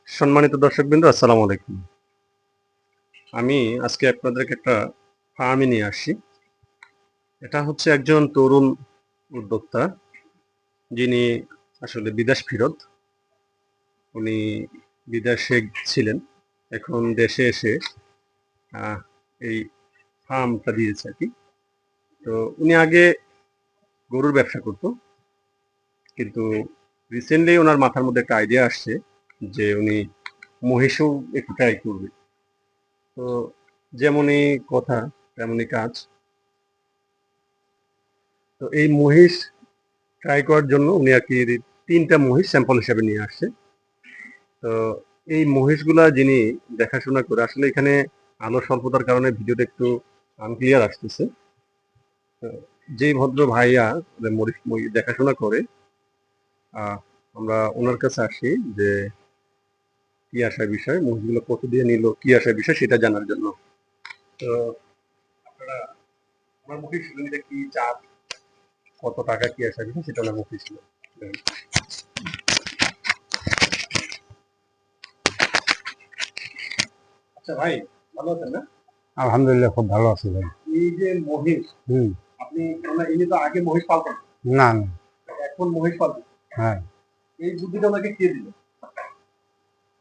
সম্মানিত দর্শকবৃন্দ, আসসালামু আলাইকুম। আমি আজকে আপনাদেরকে একটা ফার্মে নিয়ে আসছি। এটা হচ্ছে একজন তরুণ উদ্যোক্তা, যিনি আসলে বিদেশ ফেরত। উনি বিদেশে ছিলেন, এখন দেশে এসে আহ, এই ফার্মটা দিয়েছে আর কি। তো উনি আগে গরুর ব্যবসা করতো, কিন্তু রিসেন্টলি ওনার মাথার মধ্যে একটা আইডিয়া আসছে যে উনি মহিষও একটু ট্রাই করবে। তো যেমনই কথা তেমনই কাজ। তো এই মহিষ ট্রাই করার জন্য উনি আর কি 3টা মহিষ স্যাম্পল হিসেবে নিয়ে আসছে। তো এই মহিষগুলা যিনি দেখাশোনা করে, আসলে এখানে আলো স্বল্পতার কারণে ভিডিওটা একটু আনক্লিয়ার আসতেছে। তো যেই ভদ্র ভাইয়া মহিষ দেখাশোনা করে, আমরা ওনার কাছে আসি যে কি আসার বিষয়, মহিষগুলো কত দিয়ে নিল, কি আসার বিষয় সেটা জানার জন্য। তো আপনারা আমার মুখে শুনলেন যে কি চাপ, কত টাকা, কি আসার বিষয় সেটা ওনার মুখে ছিল। আচ্ছা ভাই, ভালো আছেন না? আলহামদুলিল্লাহ, খুব ভালো আছি ভাই। এই যে মহিষ, হুম। আপনি ইনি তো আগে মহিষ পালতেন, না না। এখন মহিষ পালতেন, হ্যাঁ, এই বুদ্ধিটা ওনাকে কে দিল?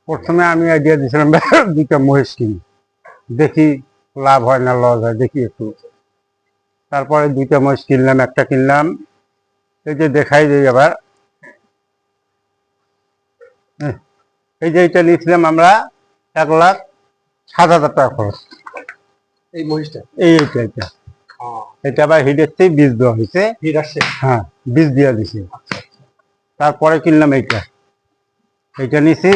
প্রথমে আমি আইডিয়া দিয়েছিলাম দুইটা মহিষ কিনি, দেখি লাভ হয় না লস হয়, দেখি একটু। তারপরে দুইটা মহিষ কিনলাম, একটা কিনলাম এই যে দেখাই যে আবার এই যে এটা নিয়েছিলাম আমরা 1,07,000 টাকা খরচ। এই মহিষটা এইটা এটা এটা আবার হিডের থেকে বীজ দেওয়া হয়েছে। হিট আসছে? হ্যাঁ, বীজ দিয়ে দিছি। আচ্ছা, তারপরে কিনলাম এইটা, এইটা নিছি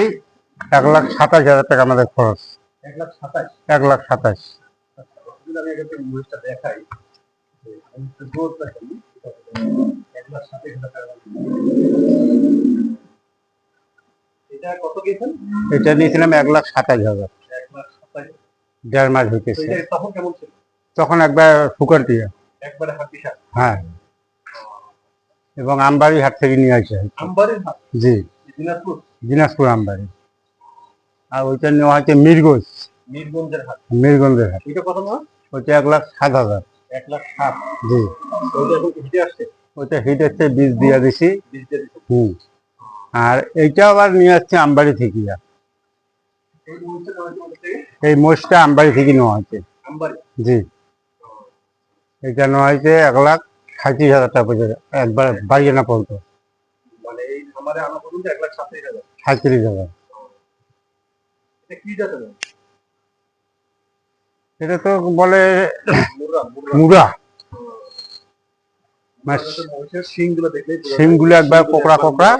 1,27,000 টাকা আমাদের খরচ। 1,27,000? 1,27,000। আমি আগে মহিষটা দেখাই, গ্রোথটা কেমন। 1,27,000 টাকা। এটা কত গেছেন? এটা নিয়েছিলাম 1,27,000। 1,27,000। 1.5 মাস হইতেছে। তখন কেমন ছিল? তখন একবার ফুকার দিয়ে। একবারে হাতি সাপ? হ্যাঁ, এবং আমবাড়ি হাট থেকে নিয়ে আসে। আমবাড়ির হাট? জি, দিনাজপুর? দিনাজপুর আমবাড়ি। আর ওইটা নেওয়া হচ্ছে মিরগঞ্জ। মিরগঞ্জের হাট? মিরগঞ্জের হাট। ওইটা কত মাস? ওইটা 1,07,000। 1,07,000? জি। ওইটা এখন হিটে আসছে? ওইটা হিট হচ্ছে, বীজ দিয়ে দিছি। বীজ দিয়ে দিছে? হুম। আর এইটা আবার নিয়ে আসছে আমবাড়ি থেকে। এই মহিষটা নেওয়া হয়েছে কোথা থেকে? এই মোষটা আমবাড়ি থেকে নেওয়া হয়েছে। আমবাড়ি? জি। এটা নেওয়া হয়েছে 1,37,000 টাকা পর্যন্ত, একবার বাড়িয়ে না পড়তো। মানে এই খামারে আনা পর্যন্ত 1,37,000? 37,000। এটা কি জাতের? এটা তো বলে মুর্রা? মুরা। মহিষের শিংগুলো দেখলে শিংগুলো একবার কোকড়া কোকড়া।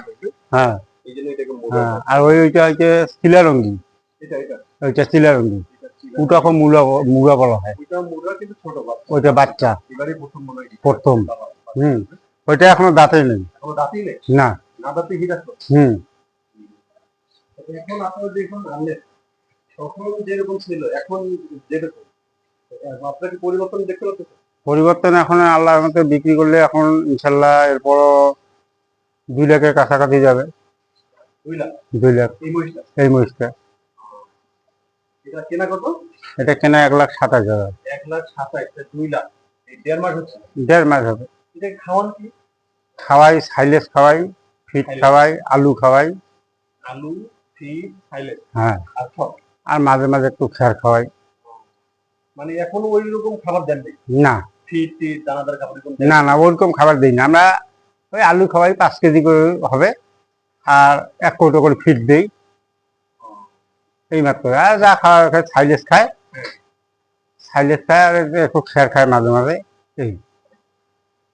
হ্যাঁ, এই জন্য এটাকে মুর্রা হ্যাঁ। বলে। আর ওইটা হচ্ছে চিলারঙ্গি। এটা ওইটা চিলারঙ্গি। এটা ছিল। ওটাকে মুরা বলা হয়। ওইটা মুর্রা কিন্তু ছোট বাচ্চা। ওইটা বাচ্চা, এবারে প্রথম মনে হয়। প্রথম। হুম। ওইটা এখনো দাঁতে নেই। এখনো দাঁতই নেই? না। না দাঁতে হিট আসলো? হুম। এখন আপনারা দেখুন আনলেন, তখন যেরকম ছিল এখন যেরকম, আপনাকে পরিবর্তন দেখতে পাচ্ছেন? পরিবর্তন এখন আল্লাহর মতে বিক্রি করলে এখন ইনশাল্লাহ এরপরও 2 লাখের কাছাকাছি যাবে। 2 লাখ? 2 লাখ। এই মহিষটা? এই মহিষটা। এটা কেনা কত? এটা কেনা 1,27,000। 1,27,000, 2 লাখ, এই 1.5 মাস হচ্ছে? 1.5 মাস হবে। এটা খাওয়ান কি? খাওয়াই সাইলেজ, খাওয়াই ফিট, খাওয়াই আলু, খাওয়াই আলু, ফিড, সাইলেজ। হ্যাঁ, আর খড়? আর মাঝে মাঝে একটু খেয়ার খাওয়াই। মানে এখনো ওই রকম খাবার দেন নাই? না ফিড টিড দানাদার খাবার এরকম? না না, ওরকম খাবার দিই না আমরা। ওই আলু খাওয়াই 5 কেজি করে হবে, আর 1 কৌটো করে ফিট দিই, এই মাত্র। আর যা খাওয়ার খায় সাইলেজ খায়, সাইলেজ খায় আর একটু খেয়ার খায় মাঝে মাঝে, এই।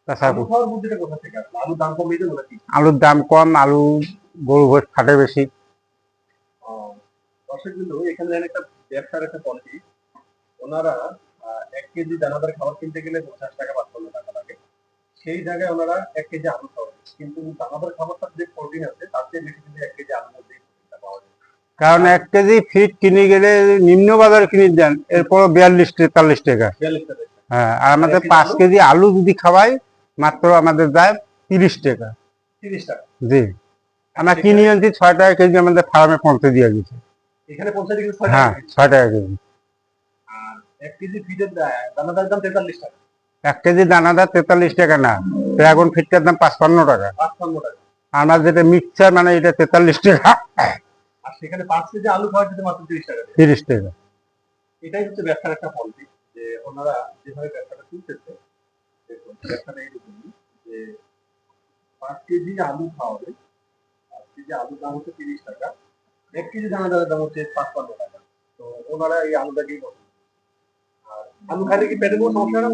তাছাড়া আলু খাওয়ার বুদ্ধিটা কোথা থেকে আসলো? আলুর দাম কম এই জন্য নাকি? আলুর দাম কম, আলু গরু ভোজ খাটে বেশি। দর্শক কিন্তু এখানে দেখেন একটা ব্যবসার একটা পলিসি। ওনারা 1 কেজি দানাদার খাবার কিনতে গেলে 50 টাকা 55 টাকা লাগে, সেই জায়গায় ওনারা 1 কেজি আলু খাওয়াবে, কিন্তু দানাদার খাবারটার যে প্রোটিন আছে তার চেয়ে বেশি কিন্তু 1 কেজি আলুর মধ্যেই প্রোটিনটা পাওয়া যায়। কারণ 1 কেজি ফিট কিনে গেলে নিম্ন বাজারে কিনে দেন এরপর 42-43 টাকা। 42 টাকা? হ্যাঁ, আর আমাদের 5 কেজি আলু যদি খাওয়াই মাত্র আমাদের দেয় 30 টাকা। 30 টাকা? জি। আমরা কিনে আনছি 6 টাকা কেজি, আমাদের ফার্মে পৌঁছে দিয়ে গেছে। এখানে পৌঁছাতে গেলে 6 টাকা হ্যাঁ, কেজি। 6 টাকা কেজি। আর 1 কেজি ফিডের দানাদার দাম 43 টাকা। 1 কেজি দানাদার 43 টাকা না, ড্রাগন ফিটটার দাম 55 টাকা। 55 টাকা। আমার যেটা মিক্সচার মানে এটা 43 টাকা। আর সেখানে 5 কেজি আলু খাওয়া যেতে মাত্র 30 টাকা দিয়ে। 30 টাকা। এটাই হচ্ছে ব্যবসার একটা পলিসি, যে ওনারা যেভাবে ব্যবসাটা চলতেছে, দেখুন ব্যবসাটা এইরকমই যে 5 কেজি আলু খাওয়াবে, 5 কেজি আলুর দাম হচ্ছে 30 টাকা, 1 কেজি দানাদারের দাম হচ্ছে 55 টাকা। তো ওনারা এই আলুটাকেই পছন্দ করে। আর আলু খাইলে কি পেটে কোনো সমস্যা হয় না?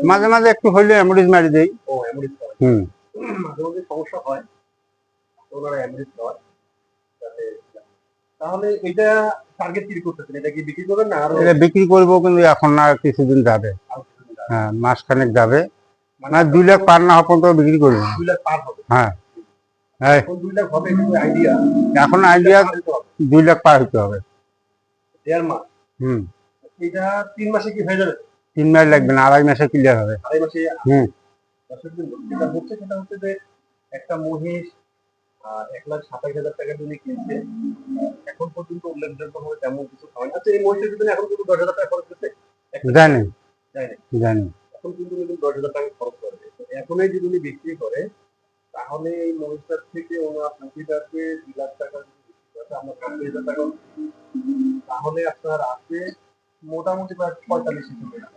মাঝে মাঝে একটু হইলে অ্যামরিজ মারি দেই। ও এমরিজ করে। হুম। মাঝে মাঝে সমস্যা হয়, তো ওনারা এমরিজ দেওয়ার যাতে। তাহলে এটা টার্গেট কি করতেছেন? এটা কি বিক্রি করবেন না আরো? এটা বিক্রি করবো, কিন্তু এখন না, কিছুদিন যাবে। আরো কিছুদিন যাবে? হ্যাঁ, মাসখানেক যাবে। মানে মানে 2 লাখ পার না হওয়া পর্যন্ত বিক্রি করবো না। 2 লাখ পার হবে। হ্যাঁ, এই এখন 2 লাখ হবে কিন্তু আইডিয়া এখন আইডিয়া 2 লাখ পার হইতে হবে। 1.5 মাস। হুম। এটা 3 মাসে কি হয়ে যাবে? 3 মাস লাগবে না, 2.5 মাসে ক্লিয়ার হবে। 2.5 মাসে। হুম। দর্শক বিন্দু, যেটা হচ্ছে সেটা হচ্ছে যে একটা মহিষ 1,27,000 টাকা দিয়ে কিনছে, এখন পর্যন্ত উল্লেখযোগ্য ভাবে তেমন কিছু হয় না। আচ্ছা, এই মহিষের পিছনে এখন কিন্তু 10,000 টাকা খরচ করছে? জানি, যায় না। জানি। এখন কিন্তু উনি 10,000 টাকা খরচ করে। তো এখনই যদি উনি বিক্রি করে, তাহলে এই মহিষটার থেকে ওনার প্রফিটাকে 2 লাখ টাকা যদি বিক্রি করে, আমরা 50,000 টাকা, তাহলে আপনার আসবে মোটামুটি প্রায় 45,000 টাকা।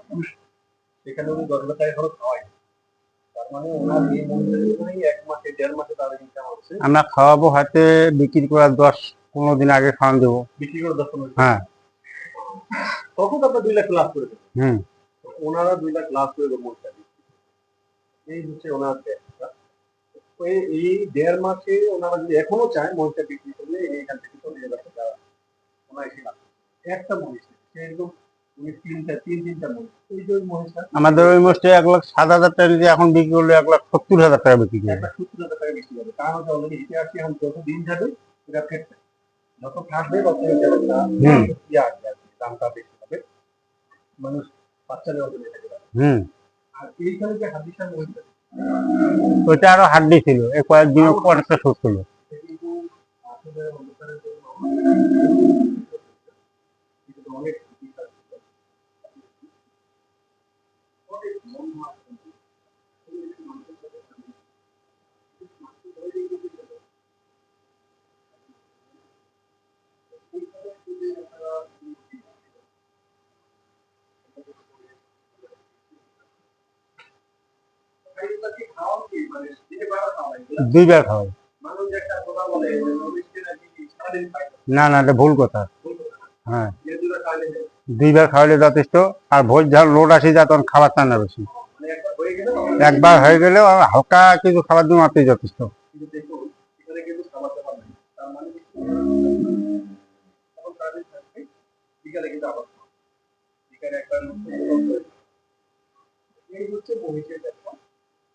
সেখানে উনি 10,000 টাকা খরচ হয়। তার মানে ওনার এই মহিষের পিছনেই 1 মাসে 1.5 মাসে তার ইনকাম হচ্ছে। আমরা খাওয়াবো, হাতে বিক্রি করার 10-15 দিন আগে খাওয়ান দেবো। বিক্রি করে 10-15 দিন। হ্যাঁ। তখন তো আপনার 2 লাখ লাভ করে দেবেন। হুম। ওনারা 2 লাখ লাভ করে দেবেন মহিষটা বিক্রি করে। এই হচ্ছে ওনার ব্যবসা। তো এই 1.5 মাসে ওনারা যদি এখনো চায় মহিষটা বিক্রি করলে এইখান থেকে চলে যাবে টাকা অনায়াসে লাভ। একটা মহিষ সে একদম উনি 3-4টা মহিষ, এই যে ওই মহিষটা আমাদের ওই মোষটা 1,07,000 টাকা দিয়ে এখন বিক্রি করলে 1,70,000 টাকা বিক্রি করবে। 1,70,000 টাকা বেশি যাবে। কারণ হচ্ছে অলরেডি হিটে আসছে, এখন যত দিন যাবে এটা ফেটবে, যত থাকবে তত এটার একটা ইয়ে আসবে আর কি, দামটা বেশি হবে, মানুষ বাচ্চা নেওয়ার জন্য এটা করে। হুম। আর এইখানে যে হাদিসা মহিষটা ওইটা আরো হাড্ডি ছিল, এই কয়েকদিন অনেকটা সুস্থ হলো। কিন্তু আসলে অনুষ্ঠানের জন্য কিন্তু অনেক বিশাল অনেক মন আছে। খাওয়া কি মানে দিনে কয়বার খাওয়া হয়? 2 বার খাওয়াই। মানুষ একটা কথা বলে যে মহিষকে নাকি সারাদিন খায় না। না না, এটা ভুল কথা। ভুল কথা না। হ্যাঁ, যে 2 বার খাইলে হয়। 2 বার খাওয়ালে যথেষ্ট। আর ভোজ যখন লোড আসি যায় তখন খাবার চান না বেশি। মানে একবার হয়ে গেলে তখন একবার হয়ে গেলেও হালকা কিছু খাবার দিয়ে মাত্রই যথেষ্ট। কিন্তু দেখুন এখানে কিন্তু খাবার দাবার নেই। তার মানে কি তখন সারাদিন থাকবে, বিকালে কিন্তু আবার খাওয়া। বিকালে একবার এই হচ্ছে মহিষের ব্যাপার।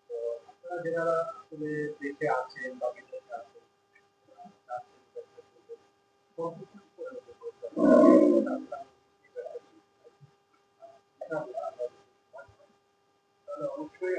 তো আপনারা যারা আসলে দেশে আছেন বা বিদেশে আছেন, তাহলে অবশ্যই